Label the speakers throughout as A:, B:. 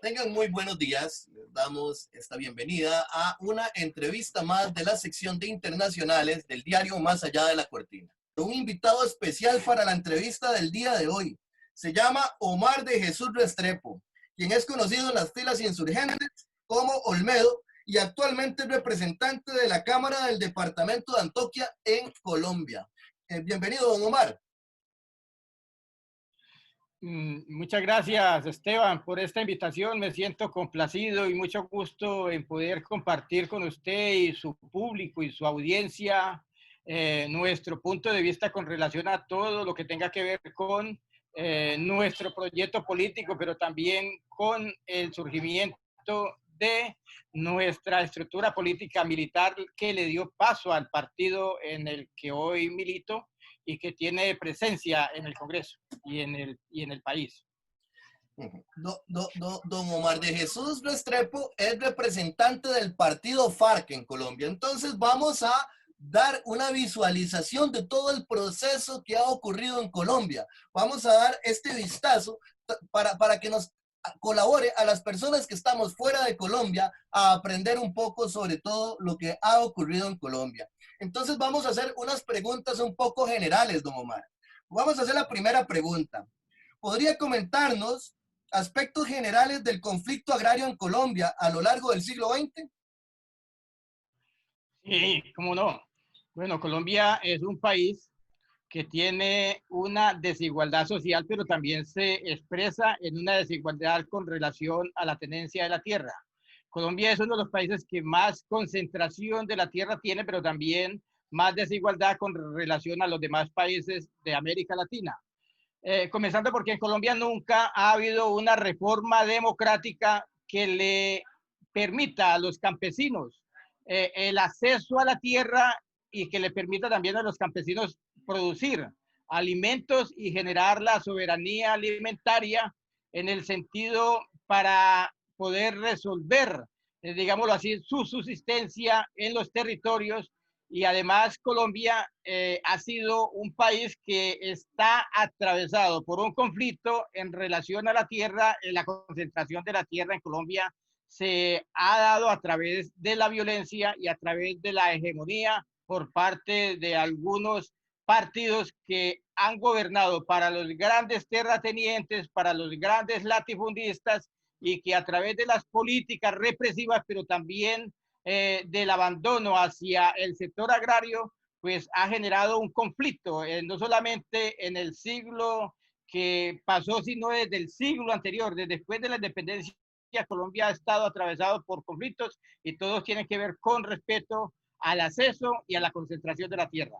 A: Tengan muy buenos días. Les damos esta bienvenida a una entrevista más de la sección de internacionales del diario Más Allá de la Cortina. Un invitado especial para la entrevista del día de hoy. Se llama Omar de Jesús Restrepo, quien es conocido en las filas insurgentes como Olmedo y actualmente es representante de la Cámara del Departamento de Antioquia en Colombia. Bienvenido, don Omar.
B: Muchas gracias, Esteban, por esta invitación. Me siento complacido y mucho gusto en poder compartir con usted y su público y su audiencia nuestro punto de vista con relación a todo lo que tenga que ver con nuestro proyecto político, pero también con el surgimiento de nuestra estructura política militar que le dio paso al partido en el que hoy milito y que tiene presencia en el Congreso y en el país.
A: Don Omar de Jesús Restrepo es representante del partido FARC en Colombia. Entonces vamos a dar una visualización de todo el proceso que ha ocurrido en Colombia. Vamos a dar este vistazo para que nos colabore a las personas que estamos fuera de Colombia a aprender un poco sobre todo lo que ha ocurrido en Colombia. Entonces vamos a hacer unas preguntas un poco generales, don Omar. Vamos a hacer la primera pregunta. ¿Podría comentarnos aspectos generales del conflicto agrario en Colombia a lo largo del siglo XX?
B: Sí, cómo no. Bueno, Colombia es un país que tiene una desigualdad social, pero también se expresa en una desigualdad con relación a la tenencia de la tierra. Colombia es uno de los países que más concentración de la tierra tiene, pero también más desigualdad con relación a los demás países de América Latina. Comenzando porque en Colombia nunca ha habido una reforma democrática que le permita a los campesinos el acceso a la tierra y que le permita también a los campesinos producir alimentos y generar la soberanía alimentaria en el sentido para poder resolver, digámoslo así, su subsistencia en los territorios. Y además Colombia ha sido un país que está atravesado por un conflicto en relación a la tierra. La concentración de la tierra en Colombia se ha dado a través de la violencia y a través de la hegemonía por parte de algunos partidos que han gobernado para los grandes terratenientes, para los grandes latifundistas, y que a través de las políticas represivas, pero también del abandono hacia el sector agrario, pues ha generado un conflicto, no solamente en el siglo que pasó, sino desde el siglo anterior, desde después de la independencia. Colombia ha estado atravesado por conflictos y todos tienen que ver con respeto al acceso y a la concentración de la tierra.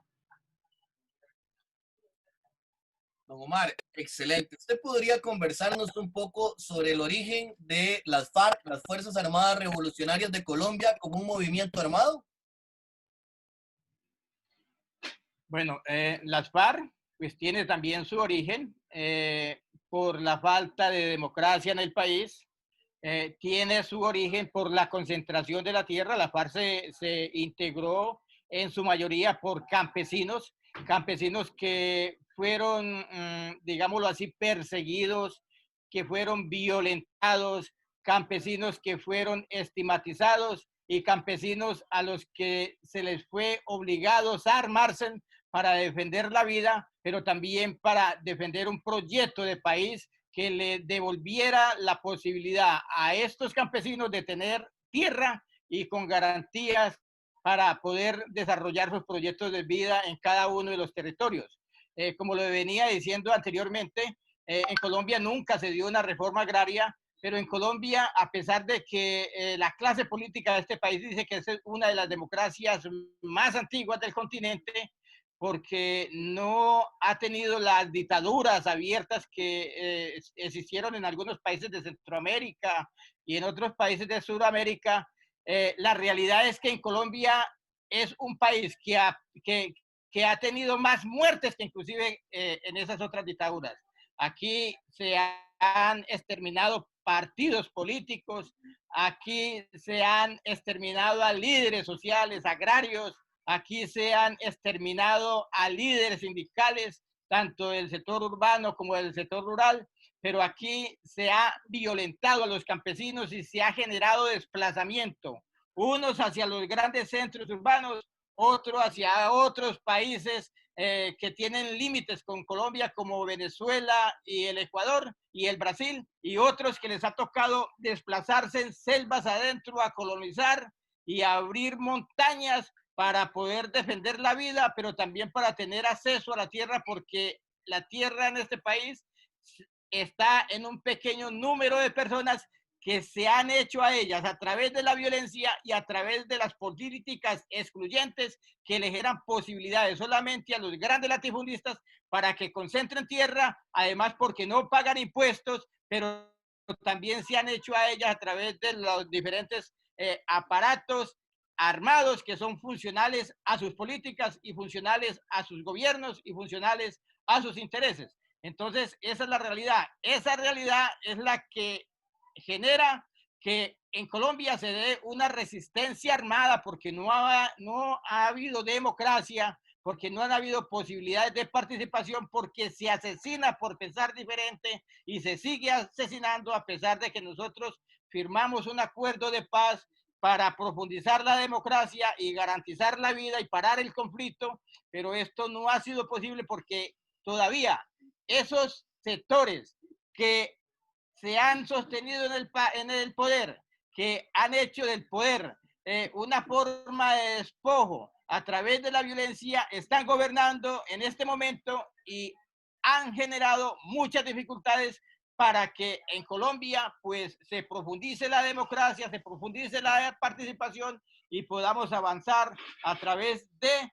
A: Don Omar, excelente. ¿Usted podría conversarnos un poco sobre el origen de las FARC, las Fuerzas Armadas Revolucionarias de Colombia, como un movimiento armado?
B: Bueno, las FARC pues tiene también su origen por la falta de democracia en el país. Tiene su origen por la concentración de la tierra. La FARC se integró en su mayoría por campesinos que fueron, digámoslo así, perseguidos, que fueron violentados, campesinos que fueron estigmatizados y campesinos a los que se les fue obligados a armarse para defender la vida, pero también para defender un proyecto de país que le devolviera la posibilidad a estos campesinos de tener tierra y con garantías para poder desarrollar sus proyectos de vida en cada uno de los territorios. Como lo venía diciendo anteriormente, en Colombia nunca se dio una reforma agraria, pero en Colombia, a pesar de que la clase política de este país dice que es una de las democracias más antiguas del continente, porque no ha tenido las dictaduras abiertas que existieron en algunos países de Centroamérica y en otros países de Sudamérica. La realidad es que en Colombia es un país que ha tenido más muertes que inclusive en esas otras dictaduras. Aquí se han exterminado partidos políticos, aquí se han exterminado a líderes sociales, agrarios, aquí se han exterminado a líderes sindicales, tanto del sector urbano como del sector rural, pero aquí se ha violentado a los campesinos y se ha generado desplazamiento, unos hacia los grandes centros urbanos, otros hacia otros países que tienen límites con Colombia, como Venezuela y el Ecuador y el Brasil, y otros que les ha tocado desplazarse en selvas adentro a colonizar y a abrir montañas para poder defender la vida, pero también para tener acceso a la tierra, porque la tierra en este país está en un pequeño número de personas que se han hecho a ellas a través de la violencia y a través de las políticas excluyentes que le generan posibilidades solamente a los grandes latifundistas para que concentren tierra, además porque no pagan impuestos, pero también se han hecho a ellas a través de los diferentes aparatos armados que son funcionales a sus políticas y funcionales a sus gobiernos y funcionales a sus intereses. Entonces, esa es la realidad. Esa realidad es la que genera que en Colombia se dé una resistencia armada porque no ha habido democracia, porque no han habido posibilidades de participación, porque se asesina por pensar diferente y se sigue asesinando a pesar de que nosotros firmamos un acuerdo de paz para profundizar la democracia y garantizar la vida y parar el conflicto, pero esto no ha sido posible porque todavía esos sectores que se han sostenido en el poder, que han hecho del poder una forma de despojo a través de la violencia, están gobernando en este momento y han generado muchas dificultades para que en Colombia pues se profundice la democracia, se profundice la participación y podamos avanzar a través de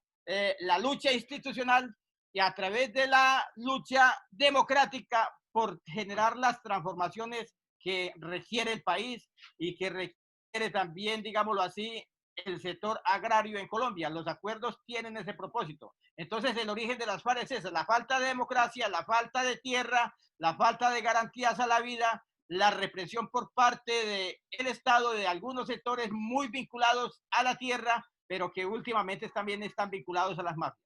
B: la lucha institucional y a través de la lucha democrática por generar las transformaciones que requiere el país y que requiere también, digámoslo así, el sector agrario en Colombia. Los acuerdos tienen ese propósito. Entonces, el origen de las FARC es esa, la falta de democracia, la falta de tierra, la falta de garantías a la vida, la represión por parte del Estado de algunos sectores muy vinculados a la tierra, pero que últimamente también están vinculados a las mafias.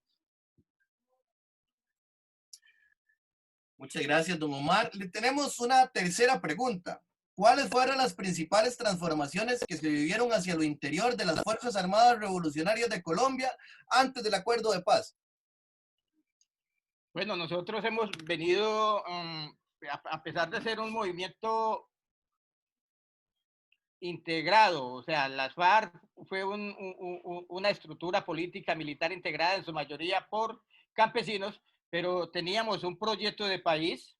A: Muchas gracias, don Omar. Le tenemos una tercera pregunta. ¿Cuáles fueron las principales transformaciones que se vivieron hacia lo interior de las Fuerzas Armadas Revolucionarias de Colombia antes del acuerdo de paz?
B: Bueno, nosotros hemos venido, a pesar de ser un movimiento integrado, o sea, las FARC fue una estructura política militar integrada en su mayoría por campesinos, pero teníamos un proyecto de país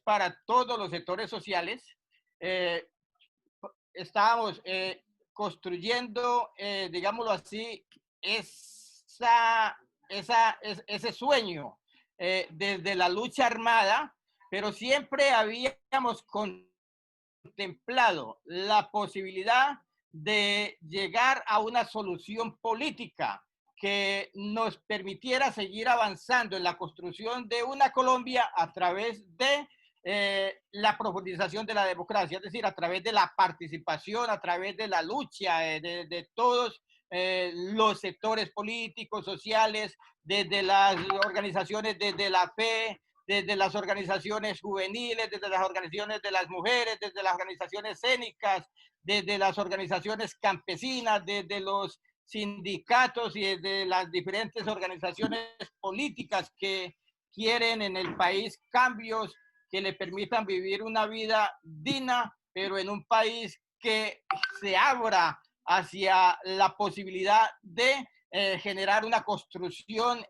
B: para todos los sectores sociales. Eh, Estábamos construyendo, digámoslo así, ese sueño desde la lucha armada, pero siempre habíamos contemplado la posibilidad de llegar a una solución política que nos permitiera seguir avanzando en la construcción de una Colombia a través de la profundización de la democracia, es decir, a través de la participación, a través de la lucha de todos los sectores políticos, sociales, desde las organizaciones, desde la fe, desde las organizaciones juveniles, desde las organizaciones de las mujeres, desde las organizaciones escénicas, desde las organizaciones campesinas, desde los sindicatos y desde las diferentes organizaciones políticas que quieren en el país cambios que le permitan vivir una vida digna, pero en un país que se abra hacia la posibilidad de generar una construcción,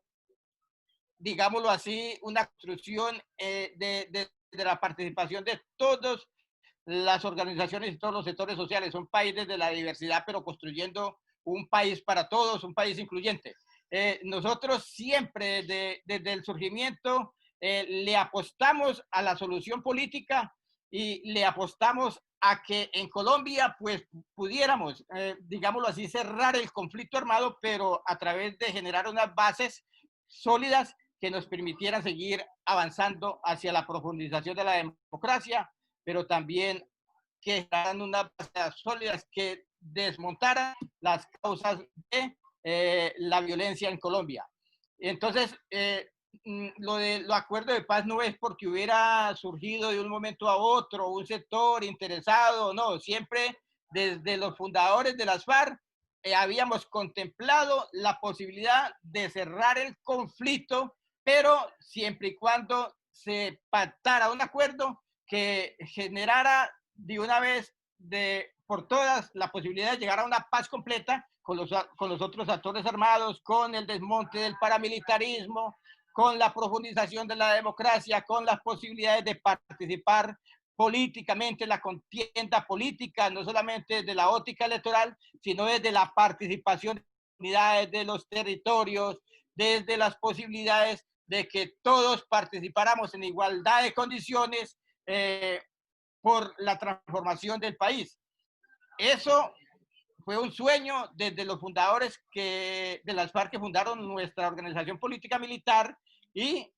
B: digámoslo así, una construcción de la participación de todas las organizaciones y todos los sectores sociales. Un país desde la diversidad, pero construyendo un país para todos, un país incluyente. Nosotros siempre desde el surgimiento le apostamos a la solución política y le apostamos a que en Colombia pues pudiéramos, digámoslo así, cerrar el conflicto armado, pero a través de generar unas bases sólidas que nos permitieran seguir avanzando hacia la profundización de la democracia, pero también que eran unas bases sólidas que desmontaran las causas de la violencia en Colombia. Entonces, lo de los acuerdos de paz no es porque hubiera surgido de un momento a otro un sector interesado, no, siempre desde los fundadores de las FARC habíamos contemplado la posibilidad de cerrar el conflicto, pero siempre y cuando se pactara un acuerdo que generara de una vez por todas la posibilidad de llegar a una paz completa con los otros actores armados, con el desmonte del paramilitarismo, con la profundización de la democracia, con las posibilidades de participar políticamente en la contienda política, no solamente desde la óptica electoral, sino desde la participación de unidades de los territorios, desde las posibilidades de que todos participáramos en igualdad de condiciones por la transformación del país. Eso fue un sueño desde los fundadores de las FARC que fundaron nuestra organización política militar y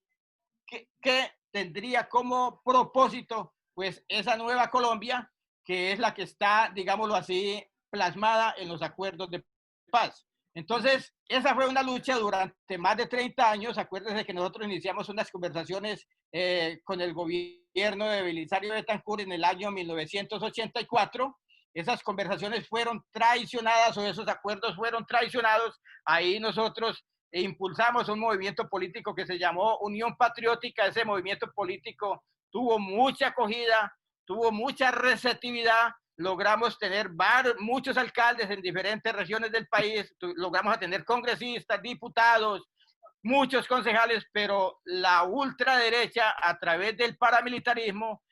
B: que tendría como propósito pues esa nueva Colombia que es la que está, digámoslo así, plasmada en los acuerdos de paz. Entonces, esa fue una lucha durante más de 30 años. Acuérdense que nosotros iniciamos unas conversaciones con el gobierno de Belisario Betancur en el año 1984. Esas conversaciones fueron traicionadas o esos acuerdos fueron traicionados. Ahí nosotros impulsamos un movimiento político que se llamó Unión Patriótica. Ese movimiento político tuvo mucha acogida, tuvo mucha receptividad. Logramos tener muchos alcaldes en diferentes regiones del país, logramos tener congresistas, diputados, muchos concejales, pero la ultraderecha a través del paramilitarismo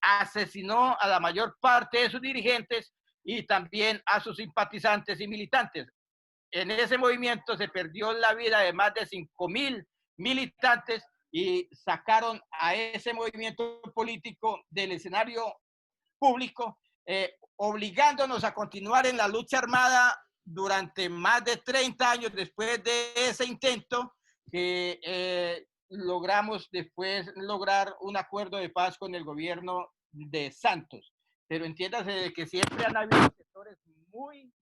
B: asesinó a la mayor parte de sus dirigentes y también a sus simpatizantes y militantes. En ese movimiento se perdió la vida de más de 5.000 militantes y sacaron a ese movimiento político del escenario público, obligándonos a continuar en la lucha armada durante más de 30 años después de ese intento que logramos después lograr un acuerdo de paz con el gobierno de Santos. Pero entiéndase de que siempre han habido sectores muy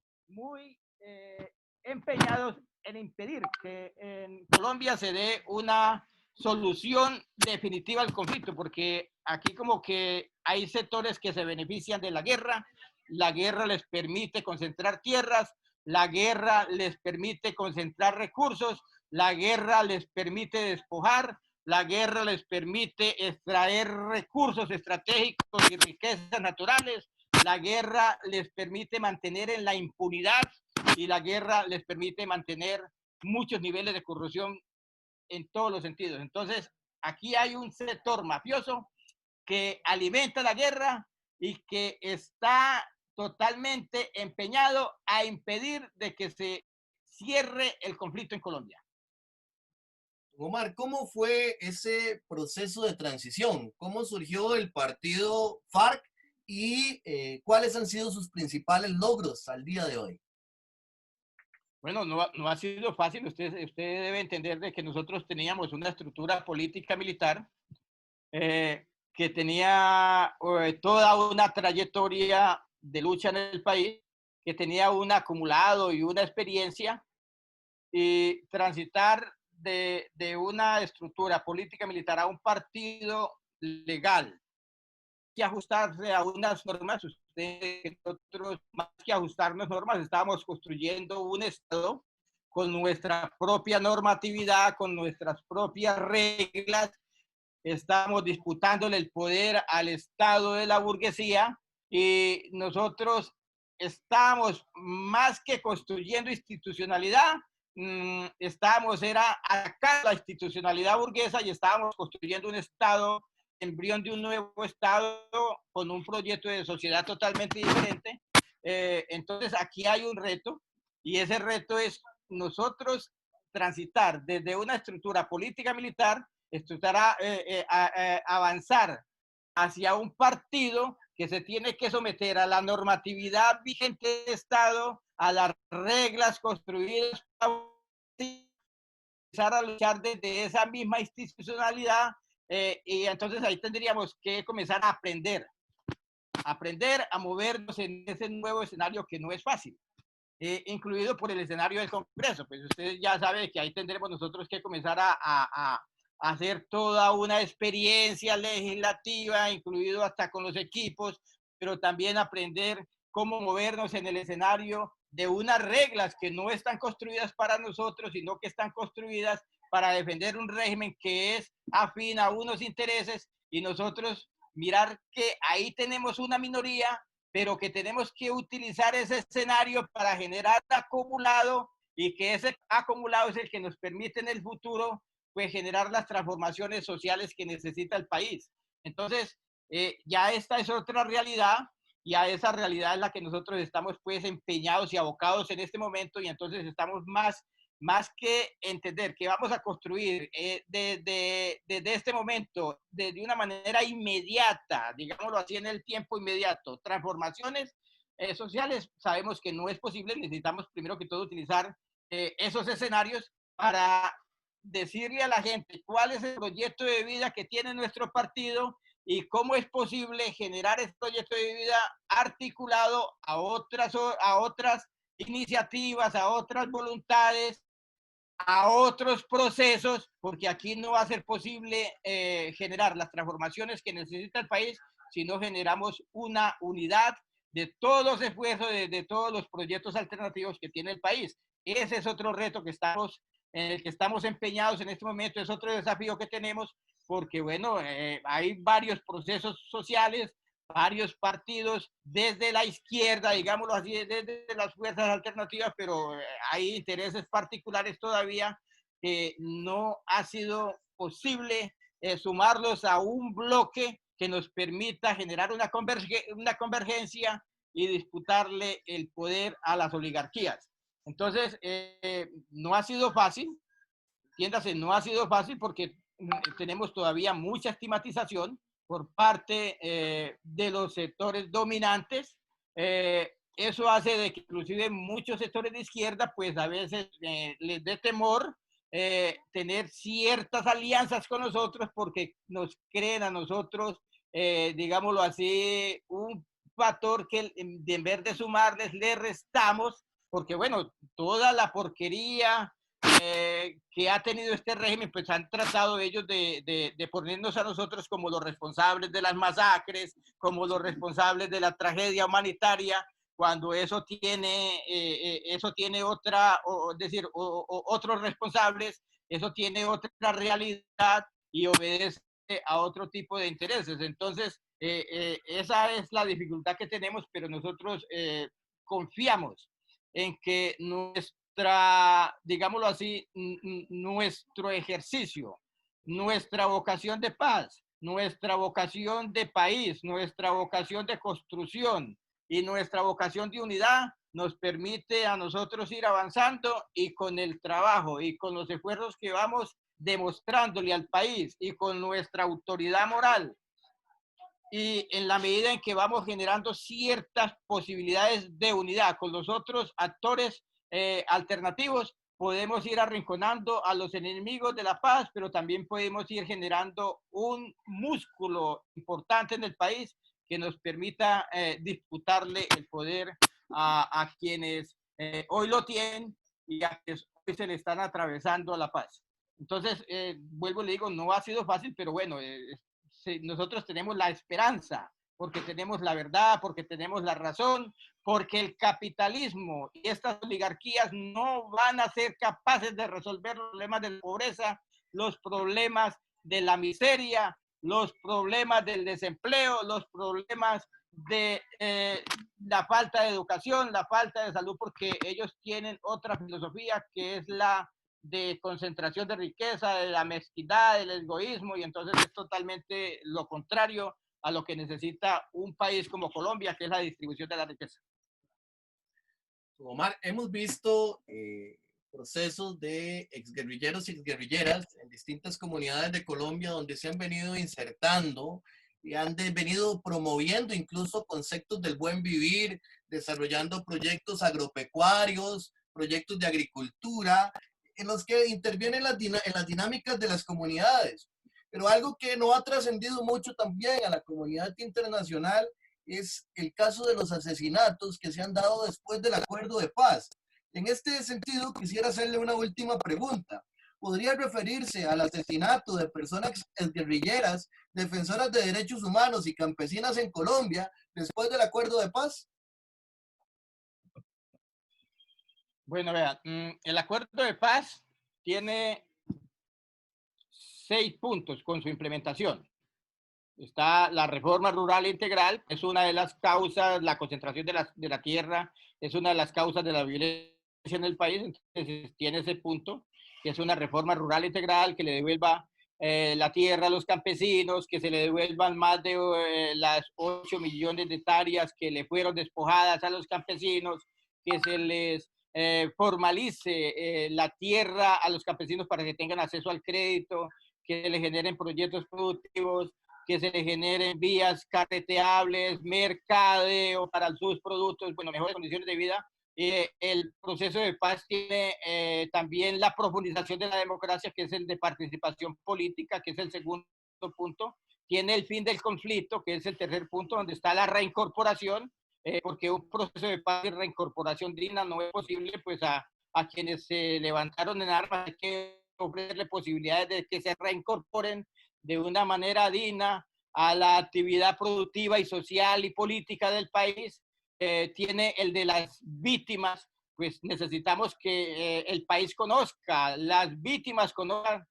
B: empeñados en impedir que en Colombia se dé una solución definitiva al conflicto, porque aquí como que hay sectores que se benefician de la guerra les permite concentrar tierras, la guerra les permite concentrar recursos, la guerra les permite despojar, la guerra les permite extraer recursos estratégicos y riquezas naturales, la guerra les permite mantener en la impunidad y la guerra les permite mantener muchos niveles de corrupción en todos los sentidos. Entonces, aquí hay un sector mafioso que alimenta la guerra y que está totalmente empeñado a impedir de que se cierre el conflicto en Colombia.
A: Omar, ¿cómo fue ese proceso de transición? ¿Cómo surgió el partido FARC y cuáles han sido sus principales logros al día de hoy?
B: Bueno, no ha sido fácil. Usted debe entender de que nosotros teníamos una estructura política militar que tenía toda una trayectoria de lucha en el país, que tenía un acumulado y una experiencia, y transitar de una estructura política militar a un partido legal, que ajustarse a unas normas. Nosotros, más que ajustarnos normas, estábamos construyendo un Estado con nuestra propia normatividad, con nuestras propias reglas. Estamos disputándole el poder al Estado de la burguesía y nosotros estamos más que construyendo institucionalidad, era acá la institucionalidad burguesa y estábamos construyendo un Estado, embrión de un nuevo Estado con un proyecto de sociedad totalmente diferente. Entonces aquí hay un reto y ese reto es nosotros transitar desde una estructura política militar, avanzar hacia un partido que se tiene que someter a la normatividad vigente del Estado, a las reglas construidas, empezar a luchar desde esa misma institucionalidad y entonces ahí tendríamos que comenzar a aprender a movernos en ese nuevo escenario que no es fácil. incluido por el escenario del Congreso. Pues ustedes ya saben que ahí tendremos nosotros que comenzar a hacer toda una experiencia legislativa, incluido hasta con los equipos, pero también aprender cómo movernos en el escenario de unas reglas que no están construidas para nosotros, sino que están construidas para defender un régimen que es afín a unos intereses, y nosotros mirar que ahí tenemos una minoría, pero que tenemos que utilizar ese escenario para generar acumulado, y que ese acumulado es el que nos permite en el futuro pues generar las transformaciones sociales que necesita el país. Entonces, ya esta es otra realidad, y a esa realidad es la que nosotros estamos pues empeñados y abocados en este momento, y entonces estamos más que entender que vamos a construir desde este momento, de una manera inmediata, digámoslo así, en el tiempo inmediato, transformaciones sociales, sabemos que no es posible. Necesitamos primero que todo utilizar esos escenarios para decirle a la gente cuál es el proyecto de vida que tiene nuestro partido y cómo es posible generar ese proyecto de vida articulado a otras iniciativas, a otras voluntades, a otros procesos, porque aquí no va a ser posible generar las transformaciones que necesita el país si no generamos una unidad de todos los esfuerzos, de todos los proyectos alternativos que tiene el país. Ese es otro reto en el que estamos empeñados en este momento, es otro desafío que tenemos, porque bueno, hay varios procesos sociales, varios partidos desde la izquierda, digámoslo así, desde las fuerzas alternativas, pero hay intereses particulares todavía que no ha sido posible sumarlos a un bloque que nos permita generar una convergencia y disputarle el poder a las oligarquías. Entonces, no ha sido fácil, entiéndase, no ha sido fácil porque tenemos todavía mucha estigmatización por parte de los sectores dominantes. Eso hace de que inclusive muchos sectores de izquierda pues a veces les dé temor tener ciertas alianzas con nosotros, porque nos creen a nosotros, digámoslo así, un factor que en vez de sumarles le restamos, porque bueno, toda la porquería que ha tenido este régimen, pues han tratado ellos de ponernos a nosotros como los responsables de las masacres, como los responsables de la tragedia humanitaria, cuando eso tiene otra, es decir, otros responsables, eso tiene otra realidad y obedece a otro tipo de intereses. Entonces, esa es la dificultad que tenemos, pero nosotros confiamos en que digámoslo así, nuestro ejercicio, nuestra vocación de paz, nuestra vocación de país, nuestra vocación de construcción y nuestra vocación de unidad nos permite a nosotros ir avanzando, y con el trabajo y con los esfuerzos que vamos demostrándole al país y con nuestra autoridad moral, y en la medida en que vamos generando ciertas posibilidades de unidad con los otros actores alternativos, podemos ir arrinconando a los enemigos de la paz, pero también podemos ir generando un músculo importante en el país que nos permita disputarle el poder a quienes hoy lo tienen y a quienes hoy se le están atravesando la paz. Entonces, vuelvo y le digo, no ha sido fácil, pero bueno, nosotros tenemos la esperanza, porque tenemos la verdad, porque tenemos la razón, porque el capitalismo y estas oligarquías no van a ser capaces de resolver los problemas de la pobreza, los problemas de la miseria, los problemas del desempleo, los problemas de la falta de educación, la falta de salud, porque ellos tienen otra filosofía que es la de concentración de riqueza, de la mezquindad, del egoísmo, y entonces es totalmente lo contrario a lo que necesita un país como Colombia, que es la distribución de la riqueza.
A: Omar, hemos visto procesos de exguerrilleros y exguerrilleras en distintas comunidades de Colombia donde se han venido insertando y han venido promoviendo incluso conceptos del buen vivir, desarrollando proyectos agropecuarios, proyectos de agricultura, en los que intervienen en las dinámicas de las comunidades. Pero algo que no ha trascendido mucho también a la comunidad internacional es el caso de los asesinatos que se han dado después del acuerdo de paz. En este sentido, quisiera hacerle una última pregunta. ¿Podría referirse al asesinato de personas guerrilleras, defensoras de derechos humanos y campesinas en Colombia después del acuerdo de paz?
B: Bueno, vean, el acuerdo de paz tiene 6 puntos con su implementación. Está la reforma rural integral, es una de las causas, la concentración de la tierra es una de las causas de la violencia en el país, entonces tiene ese punto, que es una reforma rural integral que le devuelva la tierra a los campesinos, que se le devuelvan más de las 8 millones de hectáreas que le fueron despojadas a los campesinos, que se les formalice la tierra a los campesinos para que tengan acceso al crédito, que se les generen proyectos productivos, que se le generen vías carreteables, mercadeo para sus productos, bueno, mejores condiciones de vida. El proceso de paz tiene también la profundización de la democracia, que es el de participación política, que es el segundo punto. Tiene el fin del conflicto, que es el tercer punto, donde está la reincorporación, porque un proceso de paz y reincorporación digna no es posible, pues a quienes se levantaron en armas hay que ofrecerle posibilidades de que se reincorporen de una manera digna a la actividad productiva y social y política del país. Tiene el de las víctimas, pues necesitamos que el país conozca, las víctimas conozcan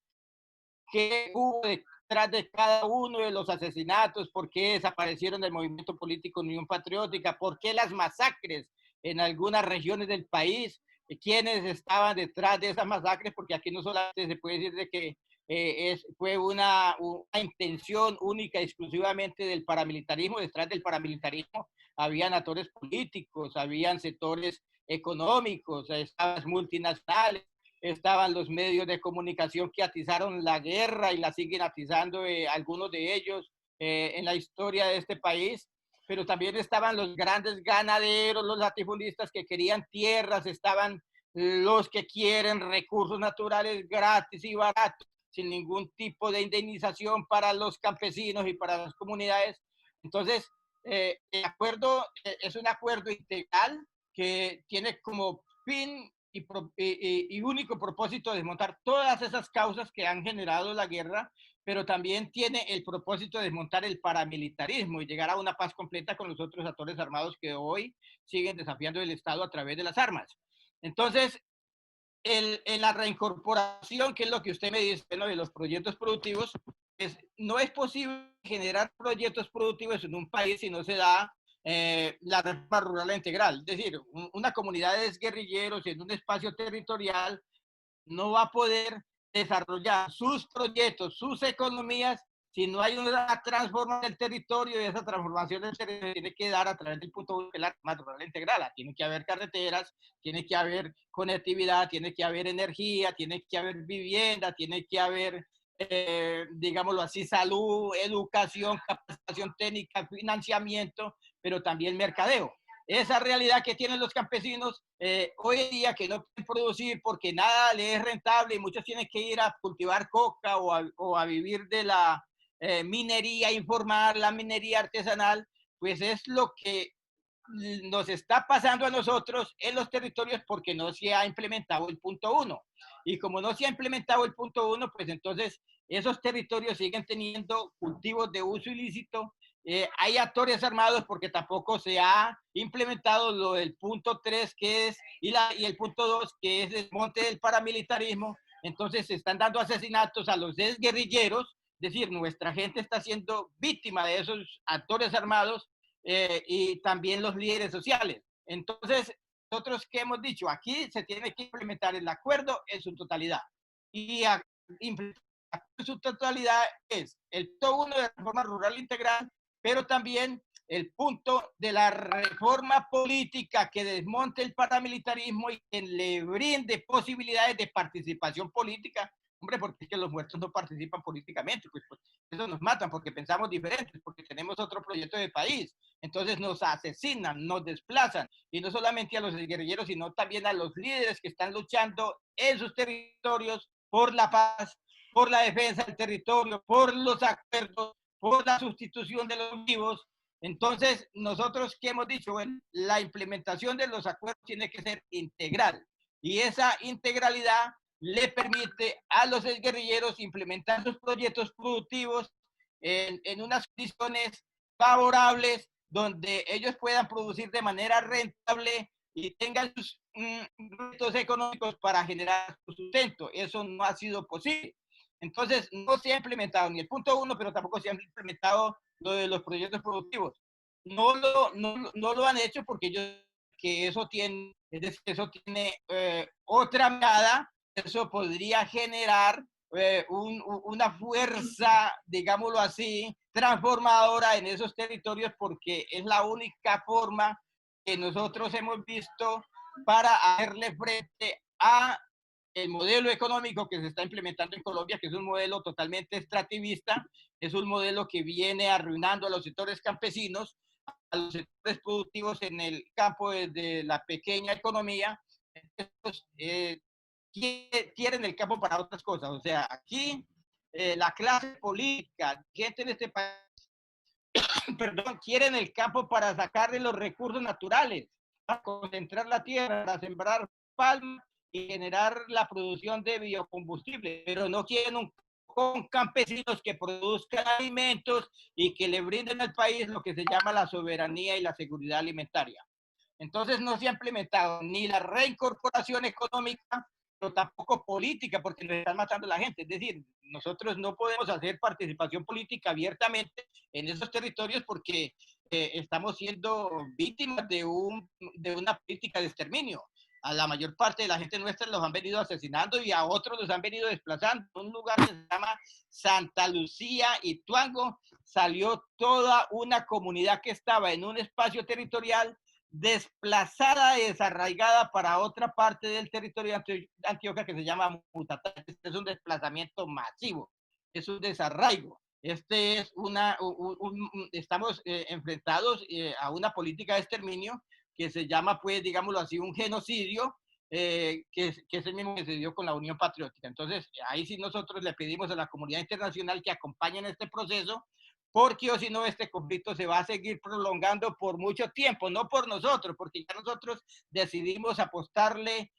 B: qué hubo detrás de cada uno de los asesinatos, por qué desaparecieron del movimiento político Unión Patriótica, por qué las masacres en algunas regiones del país, quiénes estaban detrás de esas masacres, porque aquí no solamente se puede decir de que fue una intención única exclusivamente del paramilitarismo. Detrás del paramilitarismo habían actores políticos, habían sectores económicos, estaban multinacionales, estaban los medios de comunicación que atizaron la guerra y la siguen atizando, algunos de ellos en la historia de este país, pero también estaban los grandes ganaderos, los latifundistas que querían tierras, estaban los que quieren recursos naturales gratis y baratos, sin ningún tipo de indemnización para los campesinos y para las comunidades. Entonces, el acuerdo es un acuerdo integral que tiene como fin y único propósito de desmontar todas esas causas que han generado la guerra, pero también tiene el propósito de desmontar el paramilitarismo y llegar a una paz completa con los otros actores armados que hoy siguen desafiando el Estado a través de las armas. Entonces, en la reincorporación, que es lo que usted me dice, ¿no?, de los proyectos productivos, no es posible generar proyectos productivos en un país si no se da la reforma rural integral. Es decir, una comunidad de guerrilleros en un espacio territorial no va a poder desarrollar sus proyectos, sus economías, si no hay una transformación del territorio, y esa transformación del territorio tiene que dar a través del punto de la rural integral. Tiene que haber carreteras, tiene que haber conectividad, tiene que haber energía, tiene que haber vivienda, tiene que haber, digámoslo así, salud, educación, capacitación técnica, financiamiento, pero también mercadeo. Esa realidad que tienen los campesinos hoy en día, que no pueden producir porque nada les es rentable y muchos tienen que ir a cultivar coca o a vivir de la minería informal, la minería artesanal, pues es lo que nos está pasando a nosotros en los territorios porque no se ha implementado el punto 1. Y como no se ha implementado el punto 1, pues entonces esos territorios siguen teniendo cultivos de uso ilícito. Hay actores armados porque tampoco se ha implementado lo del punto 3, que es, y el punto 2, que es el monte del paramilitarismo. Entonces se están dando asesinatos a los guerrilleros, es decir, nuestra gente está siendo víctima de esos actores armados, y también los líderes sociales. Entonces, nosotros que hemos dicho, aquí se tiene que implementar el acuerdo en su totalidad. Y implementar en su totalidad es el punto 1 de la reforma rural integral, pero también el punto de la reforma política que desmonte el paramilitarismo y que le brinde posibilidades de participación política. Hombre, porque es que los muertos no participan políticamente, pues eso nos matan porque pensamos diferentes, porque tenemos otro proyecto de país. Entonces nos asesinan, nos desplazan, y no solamente a los guerrilleros, sino también a los líderes que están luchando en sus territorios por la paz, por la defensa del territorio, por los acuerdos, por la sustitución de los vivos. Entonces, nosotros, ¿qué hemos dicho? Bueno, la implementación de los acuerdos tiene que ser integral y esa integralidad le permite a los guerrilleros implementar sus proyectos productivos en unas condiciones favorables donde ellos puedan producir de manera rentable y tengan sus retos económicos para generar su sustento. Eso no ha sido posible. Entonces, no se ha implementado ni el punto uno, pero tampoco se han implementado lo de los proyectos productivos. No lo han hecho porque ellos que eso tiene, es decir, eso tiene otra mirada, eso podría generar una fuerza, digámoslo así, transformadora en esos territorios porque es la única forma que nosotros hemos visto para hacerle frente a el modelo económico que se está implementando en Colombia, que es un modelo totalmente extractivista, es un modelo que viene arruinando a los sectores campesinos, a los sectores productivos en el campo de la pequeña economía. Entonces, quieren el campo para otras cosas. O sea, aquí la clase política, gente en este país, perdón, quieren el campo para sacarle los recursos naturales, para concentrar la tierra, para sembrar palma y generar la producción de biocombustible, pero no quieren con campesinos que produzcan alimentos y que le brinden al país lo que se llama la soberanía y la seguridad alimentaria. Entonces no se ha implementado ni la reincorporación económica, pero tampoco política, porque nos están matando la gente. Es decir, nosotros no podemos hacer participación política abiertamente en esos territorios porque estamos siendo víctimas de una política de exterminio. A la mayor parte de la gente nuestra los han venido asesinando y a otros los han venido desplazando. Un lugar que se llama Santa Lucía y Tuango salió toda una comunidad que estaba en un espacio territorial desplazada, desarraigada para otra parte del territorio de Antioquia que se llama Mutatá. Este es un desplazamiento masivo, es un desarraigo. Este es estamos enfrentados a una política de exterminio que se llama, pues, digámoslo así, un genocidio, que es el mismo que se dio con la Unión Patriótica. Entonces, ahí sí nosotros le pedimos a la comunidad internacional que acompañe en este proceso, porque o si no, este conflicto se va a seguir prolongando por mucho tiempo, no por nosotros, porque ya nosotros decidimos apostarle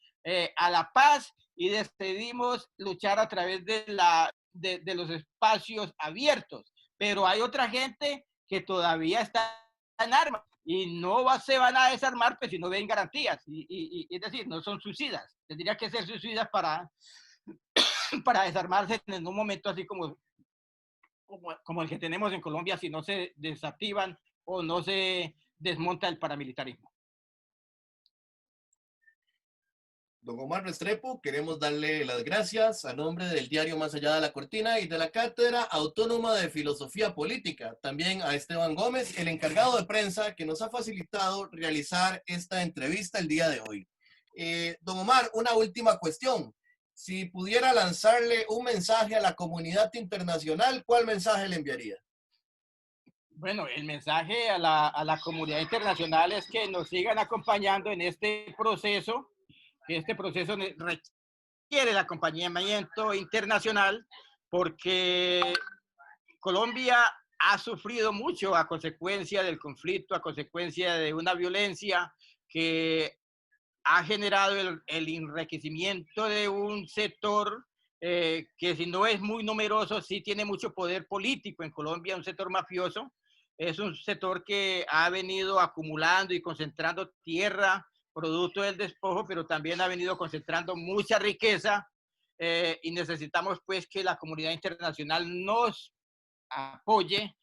B: a la paz y decidimos luchar a través de los espacios abiertos, pero hay otra gente que todavía está en armas y se van a desarmar pues si no ven garantías, es decir, no son suicidas, tendría que ser suicidas para desarmarse en un momento así como el que tenemos en Colombia si no se desactivan o no se desmonta el paramilitarismo.
A: Don Omar Restrepo, queremos darle las gracias a nombre del diario Más Allá de la Cortina y de la Cátedra Autónoma de Filosofía Política. También a Esteban Gómez, el encargado de prensa, que nos ha facilitado realizar esta entrevista el día de hoy. Don Omar, una última cuestión. Si pudiera lanzarle un mensaje a la comunidad internacional, ¿cuál mensaje le enviaría?
B: Bueno, el mensaje a la comunidad internacional es que nos sigan acompañando en este proceso, que este proceso requiere el acompañamiento internacional, porque Colombia ha sufrido mucho a consecuencia del conflicto, a consecuencia de una violencia que ha generado el enriquecimiento de un sector que si no es muy numeroso, sí tiene mucho poder político en Colombia, un sector mafioso. Es un sector que ha venido acumulando y concentrando tierra, producto del despojo, pero también ha venido concentrando mucha riqueza y necesitamos pues que la comunidad internacional nos apoye,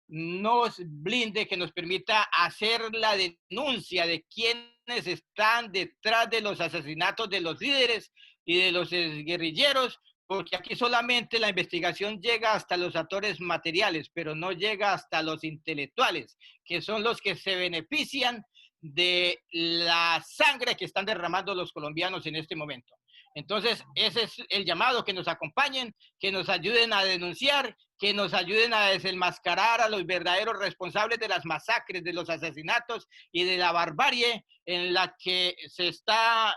B: nos blinde, que nos permita hacer la denuncia de quienes están detrás de los asesinatos de los líderes y de los guerrilleros, porque aquí solamente la investigación llega hasta los actores materiales, pero no llega hasta los intelectuales, que son los que se benefician de la sangre que están derramando los colombianos en este momento. Entonces, ese es el llamado, que nos acompañen, que nos ayuden a denunciar, que nos ayuden a desenmascarar a los verdaderos responsables de las masacres, de los asesinatos y de la barbarie en la que se está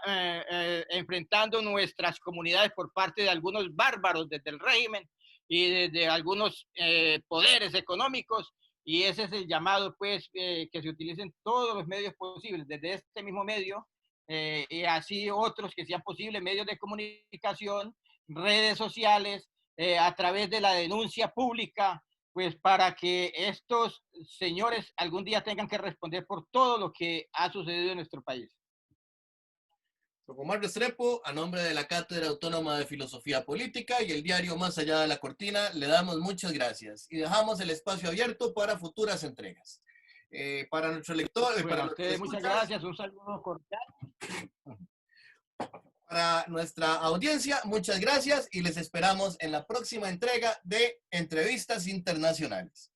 B: enfrentando nuestras comunidades por parte de algunos bárbaros desde el régimen y de algunos poderes económicos y ese es el llamado, pues, que se utilicen todos los medios posibles, desde este mismo medio, y así otros que sean posibles, medios de comunicación, redes sociales, a través de la denuncia pública, pues para que estos señores algún día tengan que responder por todo lo que ha sucedido en nuestro país.
A: Don Omar Restrepo, a nombre de la Cátedra Autónoma de Filosofía Política y el diario Más Allá de la Cortina, le damos muchas gracias y dejamos el espacio abierto para futuras entregas. Para nuestro lector,
B: Bueno,
A: para
B: a
A: nuestros
B: ustedes muchas
A: escuchas,
B: gracias, un saludo cordial.
A: para nuestra audiencia, muchas gracias y les esperamos en la próxima entrega de Entrevistas Internacionales.